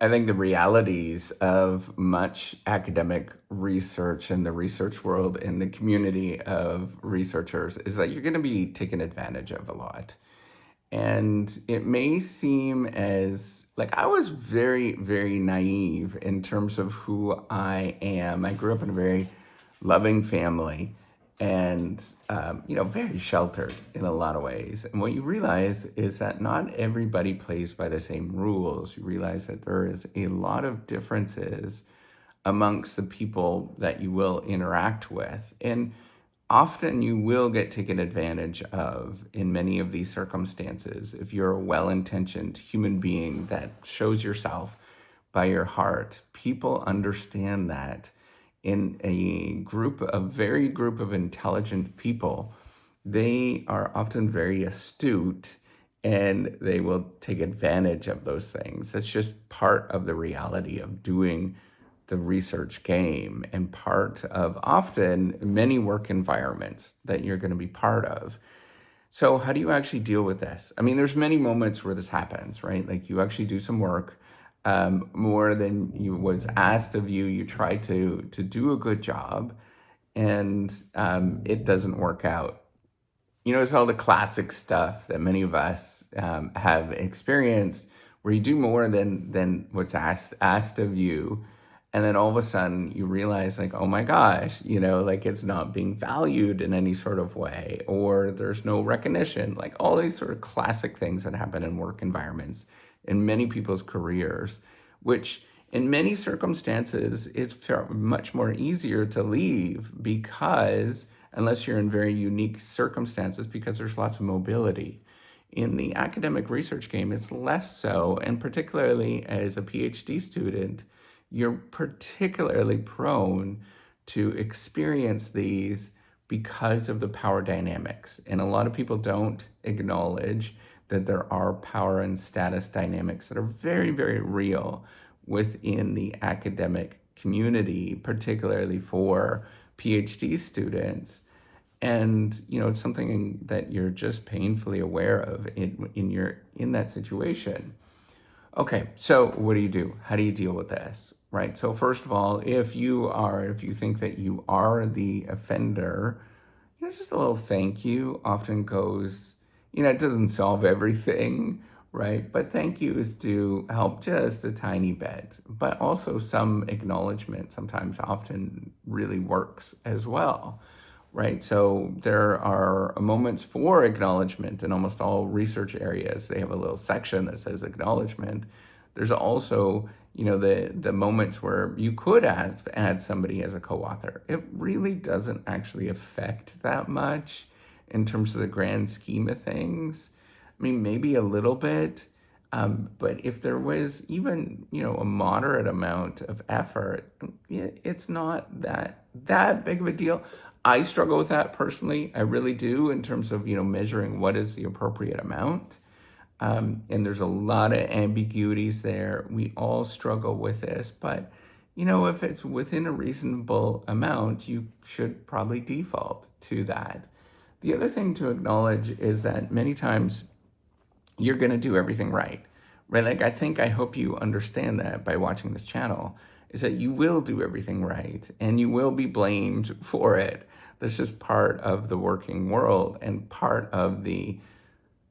I think the realities of much academic research in the research world in the community of researchers is that you're going to be taken advantage of a lot. And it may seem as like I was very, very naive in terms of who I am. I grew up in a very loving family and, very sheltered in a lot of ways. And what you realize is that not everybody plays by the same rules. You realize that there is a lot of differences amongst the people that you will interact with. And often you will get taken advantage of in many of these circumstances if you're a well-intentioned human being that shows yourself by your heart. People understand that in a group of intelligent people, they are often very astute and they will take advantage of those things. That's just part of the reality of doing the research game and part of often many work environments that you're going to be part of. So how do you actually deal with this? I mean, there's many moments where this happens, right? Like you actually do some work more than you was asked of you. You try to do a good job, and it doesn't work out. It's all the classic stuff that many of us have experienced, where you do more than what's asked of you, and then all of a sudden you realize, like, oh my gosh, like it's not being valued in any sort of way, or there's no recognition, like all these sort of classic things that happen in work environments in many people's careers, which in many circumstances it's much more easier to leave because unless you're in very unique circumstances, because there's lots of mobility. In the academic research game, it's less so, and particularly as a PhD student, you're particularly prone to experience these because of the power dynamics. And a lot of people don't acknowledge that there are power and status dynamics that are very, very real within the academic community, particularly for PhD students. And it's something that you're just painfully aware of in that situation. Okay, so what do? How do you deal with this? Right. So first of all, if you think that you are the offender, just a little thank you often goes, it doesn't solve everything, right? But thank yous do help just a tiny bit. But also some acknowledgement sometimes often really works as well, right? So there are moments for acknowledgement in almost all research areas. They have a little section that says acknowledgement. There's also, the moments where you could add somebody as a co-author. It really doesn't actually affect that much in terms of the grand scheme of things. I mean, maybe a little bit, but if there was even, a moderate amount of effort, it's not that big of a deal. I struggle with that personally. I really do, in terms of, measuring what is the appropriate amount. And there's a lot of ambiguities there. We all struggle with this, but if it's within a reasonable amount, you should probably default to that. The other thing to acknowledge is that many times you're going to do everything right? Like, I hope you understand that by watching this channel, is that you will do everything right and you will be blamed for it. That's just part of the working world and part of the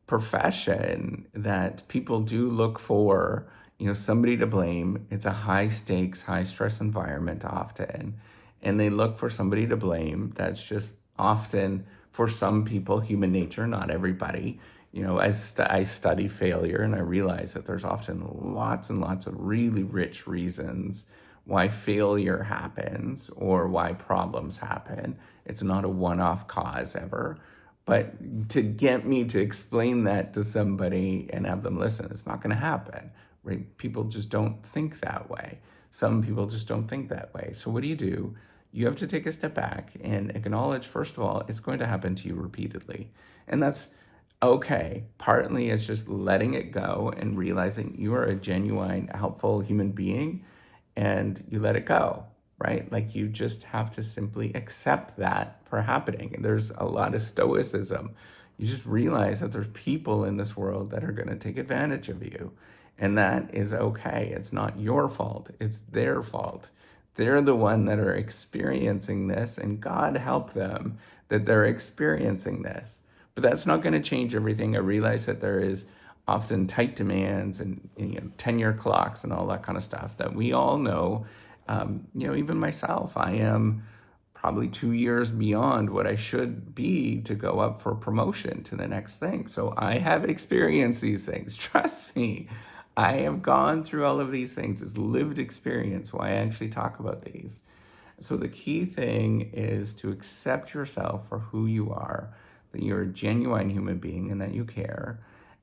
profession, that people do look for, somebody to blame. It's a high stakes, high stress environment often, and they look for somebody to blame. That's just often, for some people, human nature, not everybody. As I study failure, and I realize that there's often lots and lots of really rich reasons why failure happens or why problems happen. It's not a one-off cause ever. But to get me to explain that to somebody and have them listen, it's not going to happen, right? People just don't think that way. Some people just don't think that way. So what do? You have to take a step back and acknowledge, first of all, it's going to happen to you repeatedly. And that's okay. Partly it's just letting it go and realizing you are a genuine, helpful human being, and you let it go, right? Like, you just have to simply accept that for happening. And there's a lot of stoicism. You just realize that there's people in this world that are going to take advantage of you. And that is okay. It's not your fault. It's their fault. They're the one that are experiencing this, and God help them that they're experiencing this. But that's not going to change everything. I realize that there is often tight demands and tenure clocks and all that kind of stuff that we all know. Even myself, I am probably 2 years beyond what I should be to go up for promotion to the next thing. So I have experienced these things. Trust me, I have gone through all of these things. It's lived experience why I actually talk about these. So the key thing is to accept yourself for who you are, that you're a genuine human being and that you care,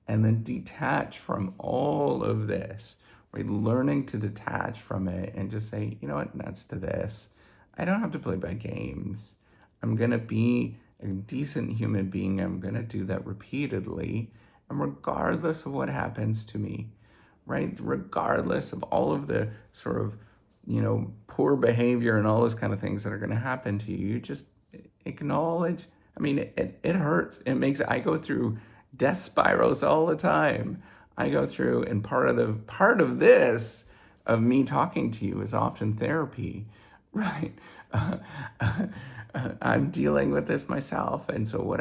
and then detach from all of this, right? Learning to detach from it and just say, you know what, nuts to this. I don't have to play by games. I'm going to be a decent human being. I'm going to do that repeatedly. And regardless of what happens to me, right? Regardless of all of the sort of, poor behavior and all those kind of things that are going to happen to you, you just acknowledge. I mean, it hurts. I go through death spirals all the time. I go through, and part of this, of me talking to you is often therapy, right? I'm dealing with this myself. And so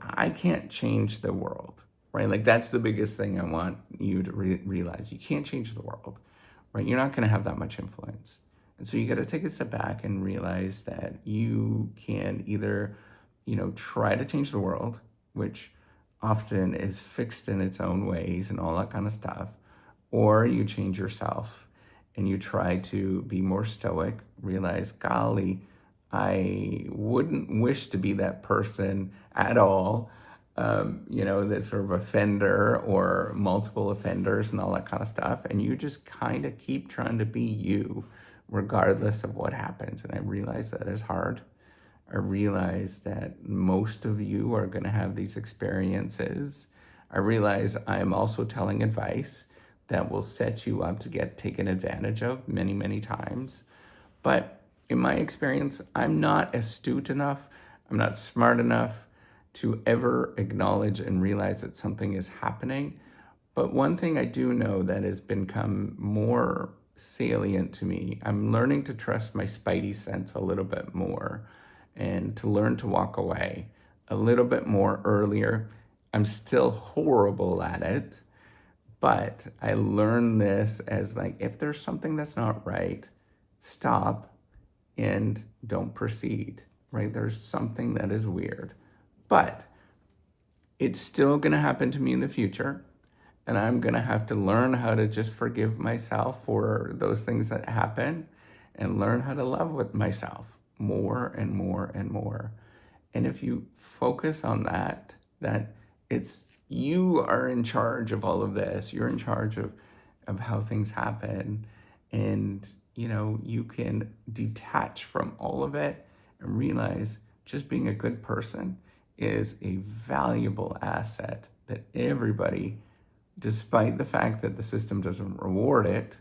I can't change the world, right? Like that's the biggest thing I want you to realize. You can't change the world, right? You're not going to have that much influence. And so you got to take a step back and realize that you can either, try to change the world, which often is fixed in its own ways and all that kind of stuff, or you change yourself and you try to be more stoic, realize, golly, I wouldn't wish to be that person at all, that sort of offender or multiple offenders and all that kind of stuff. And you just kind of keep trying to be you, regardless of what happens. And I realize that is hard. I realize that most of you are going to have these experiences. I realize I'm also telling advice that will set you up to get taken advantage of many, many times. But in my experience, I'm not astute enough, I'm not smart enough to ever acknowledge and realize that something is happening. But one thing I do know that has become more salient to me, I'm learning to trust my spidey sense a little bit more and to learn to walk away a little bit more earlier. I'm still horrible at it, but I learned this as like, if there's something that's not right, stop and don't proceed, right? There's something that is weird, but it's still going to happen to me in the future. And I'm going to have to learn how to just forgive myself for those things that happen and learn how to love with myself more and more and more. And if you focus on that it's you are in charge of all of this, you're in charge of how things happen. And, you can detach from all of it and realize just being a good person is a valuable asset that everybody, despite the fact that the system doesn't reward it,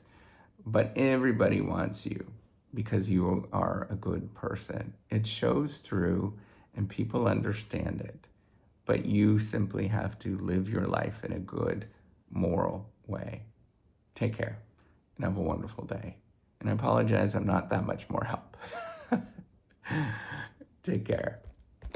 but everybody wants you because you are a good person. It shows through and people understand it, but you simply have to live your life in a good, moral way. Take care and have a wonderful day. And I apologize, I'm not that much more help. Take care.